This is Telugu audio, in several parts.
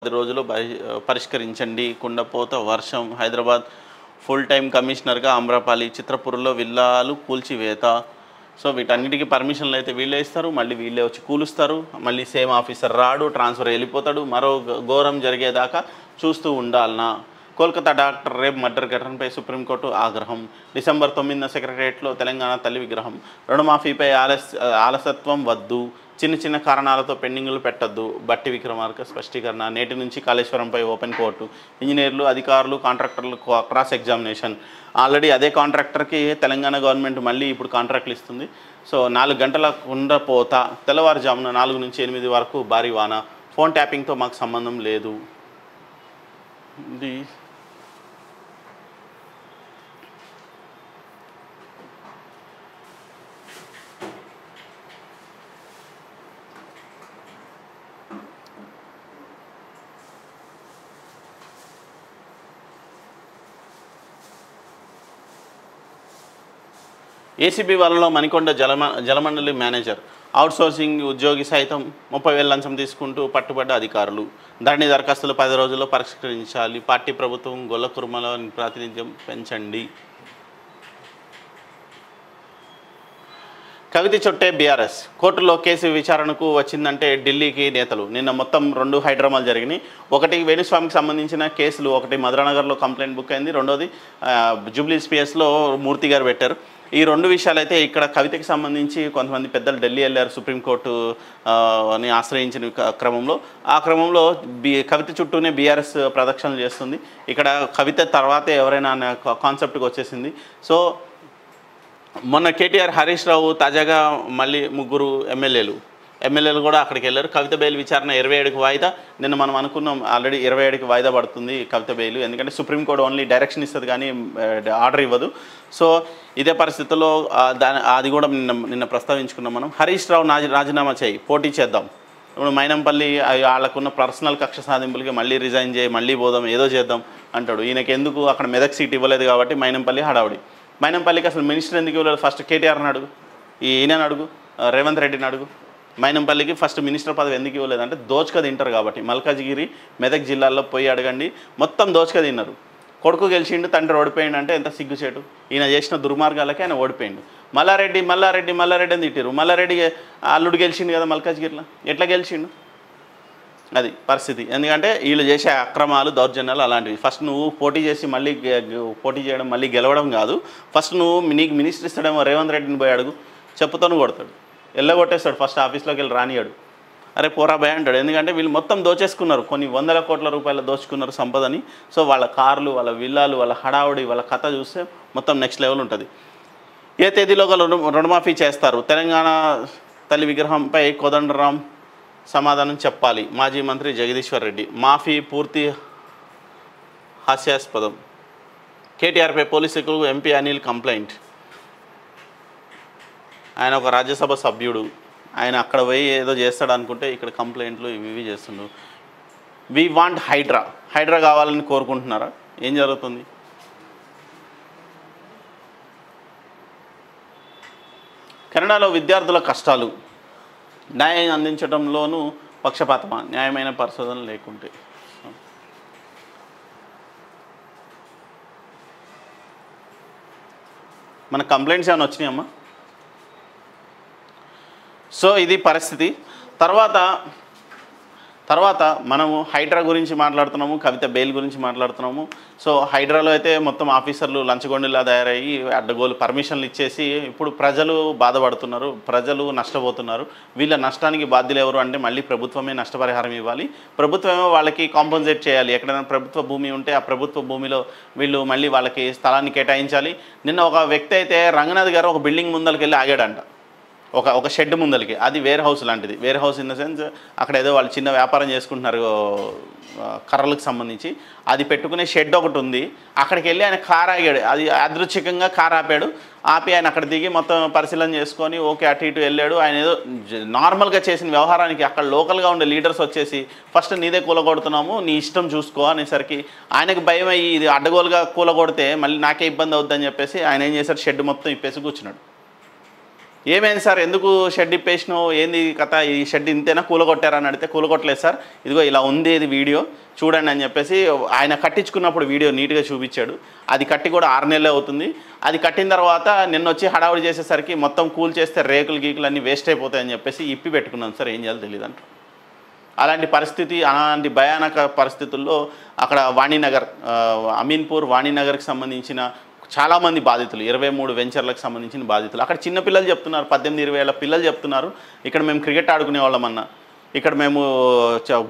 10 రోజుల్లో పరిష్కరించండి. కుండపోత వర్షం. హైదరాబాద్ ఫుల్ టైమ్ కమిషనర్గా ఆమ్రపాలి. చిత్రపూర్లో విల్లాలు కూల్చివేత. సో వీటన్నిటికీ పర్మిషన్లు అయితే వీళ్ళే ఇస్తారు, మళ్ళీ వీళ్ళే వచ్చి కూలుస్తారు, మళ్ళీ సేమ్ ఆఫీసర్ రాడు, ట్రాన్స్ఫర్ వెళ్ళిపోతాడు. మరో ఘోరం జరిగేదాకా చూస్తూ ఉండాలనా? కోల్కతా డాక్టర్ రేప్ మర్డర్ ఘటనపై సుప్రీంకోర్టు ఆగ్రహం. డిసెంబర్ 9న సెక్రటరియట్లో తెలంగాణ తల్లి విగ్రహం. రుణమాఫీపై ఆలసత్వం వద్దు, చిన్న చిన్న కారణాలతో పెండింగులు పెట్టొద్దు. బట్టి విక్రమార్క స్పష్టీకరణ. నేటి నుంచి కాళేశ్వరంపై ఓపెన్ కోర్టు. ఇంజనీర్లు, అధికారులు, కాంట్రాక్టర్లు క్రాస్ ఎగ్జామినేషన్. ఆల్రెడీ అదే కాంట్రాక్టర్కి తెలంగాణ గవర్నమెంట్ మళ్ళీ ఇప్పుడు కాంట్రాక్ట్లు ఇస్తుంది. సో 4 గంటల కుండపోత, తెల్లవారుజామున 4 నుంచి 8 వరకు భారీ వాన. ఫోన్ ట్యాపింగ్తో మాకు సంబంధం లేదు. ఇది ఏసీబీ వాళ్ళలో మణికొండ జలమండలి మేనేజర్ అవుట్సోర్సింగ్ ఉద్యోగి సైతం 30,000 లంచం తీసుకుంటూ పట్టుబడ్డ అధికారులు. ధరణి దరఖాస్తులు 10 రోజుల్లో పరిష్కరించాలి. పార్టీ ప్రభుత్వం గొల్లకుర్మలో ప్రాతినిధ్యం పెంచండి. కవిత చుట్టే బీఆర్ఎస్ కోర్టులో కేసు విచారణకు వచ్చిందంటే ఢిల్లీకి నేతలు. నిన్న మొత్తం 2 హైడ్రామాలు జరిగినాయి. ఒకటి వేణుస్వామికి సంబంధించిన కేసులు, ఒకటి మధురానగర్లో కంప్లైంట్ బుక్ అయింది, రెండోది జూబ్లీ స్పియర్స్లో మూర్తి గారు పెట్టారు. ఈ 2 విషయాలు అయితే ఇక్కడ కవితకి సంబంధించి కొంతమంది పెద్దలు ఢిల్లీ వెళ్ళారు సుప్రీంకోర్టు అని ఆశ్రయించిన క్రమంలో. ఆ క్రమంలో కవిత చుట్టూనే బీఆర్ఎస్ ప్రదక్షిణలు చేస్తుంది. ఇక్కడ కవిత తర్వాతే ఎవరైనా అనే కాన్సెప్ట్కి వచ్చేసింది. సో మొన్న కేటీఆర్, హరీష్ రావు, తాజాగా మళ్ళీ 3 ఎమ్మెల్యేలు కూడా అక్కడికి వెళ్ళారు. కవిత బెయిల్ విచారణ 27కి వాయిదా. నిన్న మనం అనుకున్నాం ఆల్రెడీ 27కి వాయిదా పడుతుంది కవిత బెయిల్, ఎందుకంటే సుప్రీంకోర్టు ఓన్లీ డైరెక్షన్ ఇస్తుంది కానీ ఆర్డర్ ఇవ్వదు. సో ఇదే పరిస్థితుల్లో అది కూడా నిన్న ప్రస్తావించుకున్నాం మనం. హరీష్ రావు రాజీనామా చేయి, పోటీ చేద్దాం. ఇప్పుడు మైనంపల్లి వాళ్ళకున్న పర్సనల్ కక్ష సాధింపులకి మళ్ళీ రిజైన్ చేయి, మళ్ళీ పోదాం, ఏదో చేద్దాం అంటాడు. ఈయనకి ఎందుకు అక్కడ మెదక్ సీట్ ఇవ్వలేదు కాబట్టి మైనంపల్లి హడావుడి. మైనంపల్లికి అసలు మినిస్టర్ ఎందుకు ఇవ్వలేదు? ఫస్ట్ కేటీఆర్ని అడుగు, ఈయనని అడుగు, రేవంత్ రెడ్డిని అడుగు. మైనంపల్లికి ఫస్ట్ మినిస్టర్ పదవి ఎందుకు ఇవ్వలేదు అంటే దోచుక తింటారు కాబట్టి. మల్కాజ్గిరి, మెదక్ జిల్లాల్లో పోయి అడగండి, మొత్తం దోచుక తిన్నారు. కొడుకు గెలిచిండు, తండ్రి ఓడిపోయిండు అంటే ఎంత సిగ్గుచేటు. ఈయన చేసిన దుర్మార్గాలకి ఆయన ఓడిపోయిండు. మల్లారెడ్డి అని తిట్టారు. మల్లారెడ్డి అల్లుడు గెలిచిండు కదా మల్కాజ్గిరిలో, ఎట్లా గెలిచిండు? అది పరిస్థితి. ఎందుకంటే వీళ్ళు చేసే అక్రమాలు, దౌర్జన్యాలు అలాంటివి. ఫస్ట్ నువ్వు పోటీ చేసి మళ్ళీ పోటీ చేయడం, మళ్ళీ గెలవడం కాదు. ఫస్ట్ నీకు మినిస్టర్ ఇస్తాడేమో రేవంత్ రెడ్డిని పోయి అడుగు, చెప్పుతోను కొడతాడు, ఎల్లగొట్టేస్తాడు. ఫస్ట్ ఆఫీస్లోకి వెళ్ళి రానియాడు. అరే పోరా భయ అంటాడు. ఎందుకంటే వీళ్ళు మొత్తం దోచేసుకున్నారు, కొన్ని 100 కోట్ల రూపాయలు దోచుకున్నారు సంపదని. సో వాళ్ళ కార్లు, వాళ్ళ విల్లాలు, వాళ్ళ హడావుడి, వాళ్ళ కథ చూస్తే మొత్తం నెక్స్ట్ లెవెల్ ఉంటుంది. ఏ తేదీలో రుణమాఫీ చేస్తారు? తెలంగాణ తల్లి విగ్రహంపై కోదండరాం సమాధానం చెప్పాలి. మాజీ మంత్రి జగదీశ్వర్ రెడ్డి. మాఫీ పూర్తి హాస్యాస్పదం. కేటీఆర్పై పోలీసులకు ఎంపీ అనిల్ కంప్లైంట్. ఆయన ఒక రాజ్యసభ సభ్యుడు, ఆయన అక్కడ పోయి ఏదో చేస్తాడు అనుకుంటే ఇక్కడ కంప్లైంట్లు ఇవి చేస్తుండు. వి వాంట్ హైడ్రా కావాలని కోరుకుంటున్నారా? ఏం జరుగుతుంది? కెనడాలో విద్యార్థుల కష్టాలు. న్యాయం అందించడంలోనూ పక్షపాతమా? న్యాయమైన పరిశోధన లేకుంటే. మన కంప్లైంట్స్ ఏమైనా వచ్చినాయమ్మా? సో ఇది పరిస్థితి. తర్వాత మనము హైడ్రా గురించి మాట్లాడుతున్నాము, కవిత బెయిల్ గురించి మాట్లాడుతున్నాము. సో హైడ్రాలో అయితే మొత్తం ఆఫీసర్లు లంచగొండిలా తయారయ్యి అడ్డగోలు పర్మిషన్లు ఇచ్చేసి ఇప్పుడు ప్రజలు బాధపడుతున్నారు, ప్రజలు నష్టపోతున్నారు. వీళ్ళ నష్టానికి బాధ్యులు ఎవరు అంటే మళ్ళీ ప్రభుత్వమే నష్టపరిహారం ఇవ్వాలి. ప్రభుత్వమే వాళ్ళకి కాంపన్సేట్ చేయాలి. ఎక్కడైనా ప్రభుత్వ భూమి ఉంటే ఆ ప్రభుత్వ భూమిలో వీళ్ళు మళ్ళీ వాళ్ళకి స్థలాన్ని కేటాయించాలి. నిన్న ఒక వ్యక్తి అయితే రంగనాథ్ గారు ఒక బిల్డింగ్ ముందరికి వెళ్ళి ఆగాడంట, ఒక షెడ్ ముందరికి. అది వేర్ హౌస్ లాంటిది. Warehouse in the sense అక్కడ ఏదో వాళ్ళు చిన్న వ్యాపారం చేసుకుంటున్నారు కర్రలకు సంబంధించి. అది పెట్టుకునే షెడ్ ఒకటి ఉంది. అక్కడికి వెళ్ళి ఆయన కారు ఆగాడు. అది యాదృచ్ఛికంగా కారు ఆపాడు. ఆపి ఆయన అక్కడ దిగి మొత్తం పరిశీలన చేసుకొని ఓకే అటు ఇటు వెళ్ళాడు. ఆయన ఏదో నార్మల్గా చేసిన వ్యవహారానికి అక్కడ లోకల్గా ఉండే లీడర్స్ వచ్చేసి ఫస్ట్ నీదే కూలగొడుతున్నాము, నీ ఇష్టం చూసుకో అనేసరికి ఆయనకు భయం అయ్యి ఇది అడ్డగోలుగా కూలగొడితే మళ్ళీ నాకే ఇబ్బంది అవుద్దని చెప్పేసి ఆయన ఏం చేశాడు, షెడ్ మొత్తం ఇప్పేసి కూర్చున్నాడు. ఏమైంది సార్, ఎందుకు షెడ్ ఇప్పేసినావు, ఏంది కథ, ఈ షెడ్ ఇంతేనా, కూలగొట్టారని అడిగితే కూలగొట్టలేదు సార్, ఇదిగో ఇలా ఉంది ఇది వీడియో చూడండి అని చెప్పేసి ఆయన కట్టించుకున్నప్పుడు వీడియో నీట్గా చూపించాడు. అది కట్టి కూడా 6 నెలలే అవుతుంది. అది కట్టిన తర్వాత నిన్న వచ్చి హడావుడి చేసేసరికి మొత్తం కూల్ చేస్తే రేకులు గీకులు అన్నీ వేస్ట్ అయిపోతాయని చెప్పేసి ఇప్పి పెట్టుకున్నాను సార్, ఏం చేయాలో తెలియదు అంటారు. అలాంటి పరిస్థితి, అలాంటి భయానక పరిస్థితుల్లో అక్కడ వాణినగర్, అమీన్పూర్ వాణినగర్కి సంబంధించిన చాలామంది బాధితులు, 23 వెంచర్లకు సంబంధించిన బాధితులు, అక్కడ చిన్నపిల్లలు చెప్తున్నారు, 18-20 ఏళ్ళ పిల్లలు చెప్తున్నారు, ఇక్కడ మేము క్రికెట్ ఆడుకునే వాళ్ళమన్నా, ఇక్కడ మేము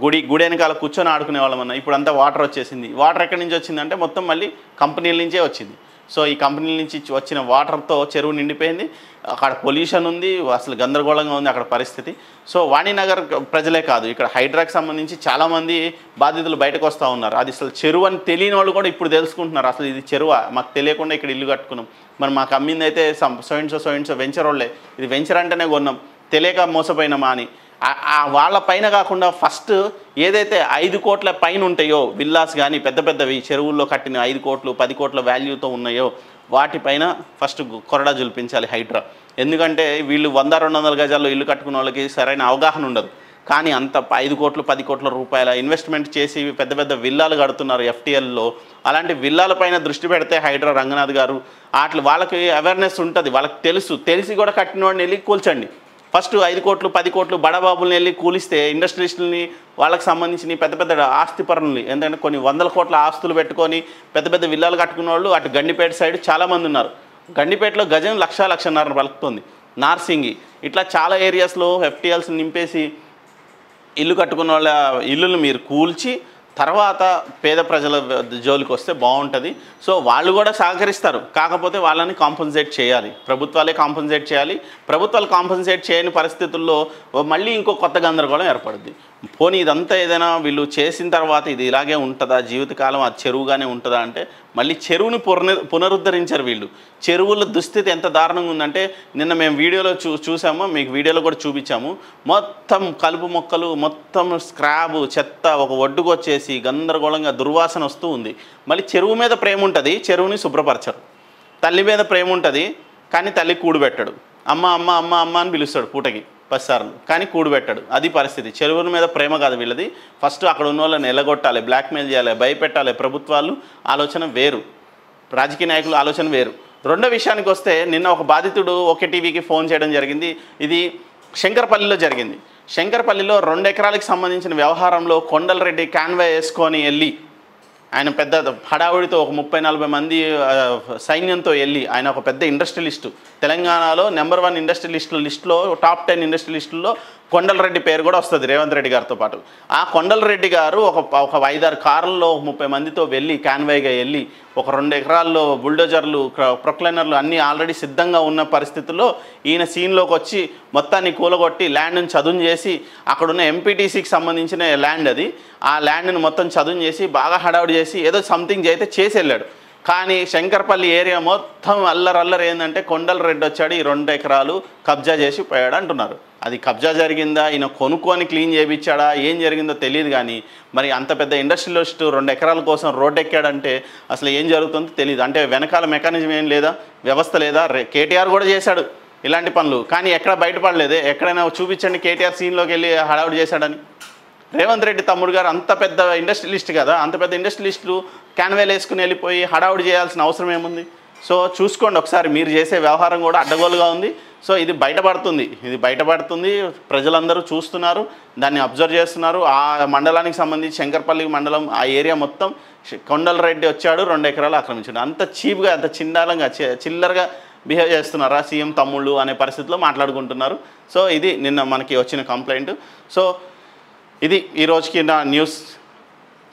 గుడి వెనకాల కూర్చొని ఆడుకునే వాళ్ళమన్నా, ఇప్పుడు అంతా వాటర్ వచ్చేసింది. వాటర్ ఎక్కడి నుంచి వచ్చిందంటే మొత్తం మళ్ళీ కంపెనీల నుంచే వచ్చింది. సో ఈ కంపెనీల నుంచి వచ్చిన వాటర్తో చెరువు నిండిపోయింది, అక్కడ పొల్యూషన్ ఉంది, అసలు గందరగోళంగా ఉంది అక్కడ పరిస్థితి. సో వాణినగర్ ప్రజలే కాదు, ఇక్కడ హైడ్రాకి సంబంధించి చాలామంది బాధితులు బయటకు వస్తూ ఉన్నారు. అది అసలు చెరువు అని తెలియని వాళ్ళు కూడా ఇప్పుడు తెలుసుకుంటున్నారు, అసలు ఇది చెరువు మాకు తెలియకుండా ఇక్కడ ఇల్లు కట్టుకున్నాం, మరి మాకు అమ్మింది అయితే సో వెంచర్ వాళ్ళే, ఇది వెంచర్ అంటేనే కొన్నాం, తెలియక మోసపోయినామా అని. వాళ్ళ పైన కాకుండా ఫస్ట్ ఏదైతే 5 కోట్ల పైన ఉంటాయో విల్లాస్ కానీ పెద్ద పెద్దవి చెరువుల్లో కట్టిన 5 కోట్లు 10 కోట్ల వాల్యూతో ఉన్నాయో వాటిపైన ఫస్ట్ కొరడా జుల్పించాలి హైడ్రా. ఎందుకంటే వీళ్ళు 100-200 గజాల్లో ఇల్లు కట్టుకున్న వాళ్ళకి సరైన అవగాహన ఉండదు. కానీ అంత 5 కోట్లు 10 కోట్ల రూపాయల ఇన్వెస్ట్మెంట్ చేసి పెద్ద పెద్ద విల్లాలు కడుతున్నారు FTLలో. అలాంటి విల్లాల పైన దృష్టి పెడితే హైడ్రా రంగనాథ్ గారు వాళ్ళకి అవేర్నెస్ ఉంటుంది, వాళ్ళకి తెలిసి కూడా కట్టిన వాడిని వెళ్ళి కూల్చండి. ఫస్ట్ 5 కోట్లు 10 కోట్లు బడాబాబుల్ని వెళ్ళి కూలిస్తే ఇండస్ట్రియలిస్టులని, వాళ్ళకి సంబంధించిన పెద్ద పెద్ద ఆస్తి పరులని, ఎందుకంటే కొన్ని 100 కోట్ల ఆస్తులు పెట్టుకొని పెద్ద పెద్ద విల్లాలు కట్టుకున్న వాళ్ళు అటు గండిపేట సైడ్ చాలామంది ఉన్నారు. గండిపేటలో గజం 1,00,000-1,50,000 పలుకుతుంది. నార్సింగి ఇట్లా చాలా ఏరియాస్లో FTLs నింపేసి ఇల్లు కట్టుకున్న వాళ్ళ ఇల్లులు మీరు కూల్చి తర్వాత పేద ప్రజల జోలికి వస్తే బాగుంటుంది. సో వాళ్ళు కూడా సహకరిస్తారు, కాకపోతే వాళ్ళని కాంపన్సేట్ చేయాలి, ప్రభుత్వాలే కాంపన్సేట్ చేయాలి. ప్రభుత్వాలు కాంపన్సేట్ చేయని పరిస్థితుల్లో మళ్ళీ ఇంకో కొత్త గందరగోళం ఏర్పడుద్ది. పోనీ ఇదంతా ఏదైనా వీళ్ళు చేసిన తర్వాత ఇది ఇలాగే ఉంటుందా, జీవితకాలం అది చెరువుగానే ఉంటుందా అంటే మళ్ళీ చెరువుని పునరుద్ధరించారు వీళ్ళు. చెరువుల దుస్థితి ఎంత దారుణంగా ఉందంటే నిన్న మేము వీడియోలో చూసాము, మీకు వీడియోలో కూడా చూపించాము. మొత్తం కలుపు మొక్కలు, మొత్తం స్క్రాబ్ చెత్త ఒక ఒడ్డుకు వచ్చేసి గందరగోళంగా దుర్వాసన వస్తూ ఉంది. మళ్ళీ చెరువు మీద ప్రేమ ఉంటుంది, చెరువుని శుభ్రపరచరు. తల్లి మీద ప్రేమ ఉంటుంది, కానీ తల్లి కూడుబెట్టడు. అమ్మ అమ్మ అమ్మ అమ్మ అని పిలుస్తాడు పూటకి 10 సార్లు, కానీ కూడుబెట్టాడు. అది పరిస్థితి. చెరువుల మీద ప్రేమ కాదు వీళ్ళది. ఫస్ట్ అక్కడ ఉన్న వాళ్ళని ఎలగొట్టాలి, బ్లాక్మెయిల్ చేయాలి, భయపెట్టాలి. ప్రభుత్వాలు ఆలోచన వేరు, రాజకీయ నాయకులు ఆలోచన వేరు. రెండో విషయానికి వస్తే నిన్న ఒక బాధితుడు ఒకే టీవీకి ఫోన్ చేయడం జరిగింది. ఇది శంకరపల్లిలో జరిగింది. శంకరపల్లిలో 2 ఎకరాలకు సంబంధించిన వ్యవహారంలో కొండలరెడ్డి కాన్వాయ్ వేసుకొని వెళ్ళి ఆయన పెద్ద హడావుడితో ఒక 30-40 మంది సైన్యంతో వెళ్ళి, ఆయన ఒక పెద్ద ఇండస్ట్రియలిస్టు, తెలంగాణలో నెంబర్ 1 ఇండస్ట్రియలిస్టుల లిస్టులో టాప్ 10 ఇండస్ట్రియలిస్టుల్లో కొండలరెడ్డి పేరు కూడా వస్తుంది రేవంత్ రెడ్డి గారితో పాటు. ఆ కొండలరెడ్డి గారు ఒక 5-6 కార్లలో 30 మందితో వెళ్ళి కాన్వాయ్గా వెళ్ళి ఒక 2 ఎకరాల్లో బుల్డోజర్లు ప్రొక్లైనర్లు అన్నీ ఆల్రెడీ సిద్ధంగా ఉన్న పరిస్థితుల్లో ఈయన సీన్లోకి వచ్చి మొత్తాన్ని కూలగొట్టి ల్యాండ్ని చదును చేసి, అక్కడున్న ఎంపీటీసీకి సంబంధించిన ల్యాండ్ అది, ఆ ల్యాండ్ని మొత్తం చదును చేసి బాగా హడావుడి చేసి ఏదో సంథింగ్ చేసి వెళ్ళాడు. కానీ శంకరపల్లి ఏరియా మొత్తం అల్లరి ఏంటంటే కొండలరెడ్డి వచ్చాడు, ఈ 2 ఎకరాలు కబ్జా చేసి పోయాడు అంటున్నారు. అది కబ్జా జరిగిందా, ఈయన కొనుక్కొని క్లీన్ చేయించాడా, ఏం జరిగిందో తెలియదు. కానీ మరి అంత పెద్ద ఇండస్ట్రియలిస్ట్ 2 ఎకరాల కోసం రోడ్డు ఎక్కాడంటే అసలు ఏం జరుగుతుందో తెలియదు. అంటే వెనకాల మెకానిజం ఏం లేదా, వ్యవస్థ లేదా. కేటీఆర్ కూడా చేశాడు ఇలాంటి పనులు, కానీ ఎక్కడ బయటపడలేదే. ఎక్కడైనా చూపించండి కేటీఆర్ సీన్లోకి వెళ్ళి హడావుడి చేశాడని. రేవంత్ రెడ్డి తమ్ముడు గారు అంత పెద్ద ఇండస్ట్రియలిస్ట్ కదా, అంత పెద్ద ఇండస్ట్రియలిస్టులు క్యాన్వేలు వేసుకుని వెళ్ళిపోయి హడావుడి చేయాల్సిన అవసరం ఏముంది? సో చూసుకోండి ఒకసారి, మీరు చేసే వ్యవహారం కూడా అడ్డగోలుగా ఉంది. సో ఇది బయటపడుతుంది, ప్రజలందరూ చూస్తున్నారు, దాన్ని అబ్జర్వ్ చేస్తున్నారు. ఆ మండలానికి సంబంధించి శంకరపల్లి మండలం ఆ ఏరియా మొత్తం కొండలరెడ్డి వచ్చాడు, 2 ఎకరాలు ఆక్రమించాడు. అంత చీప్గా, అంత చిల్లరగా బిహేవ్ చేస్తున్నారా సీఎం తమ్ముళ్ళు అనే పరిస్థితిలో మాట్లాడుకుంటున్నారు. సో ఇది నిన్న మనకి వచ్చిన కంప్లైంట్. సో ఇది ఈ రోజుకి నా న్యూస్.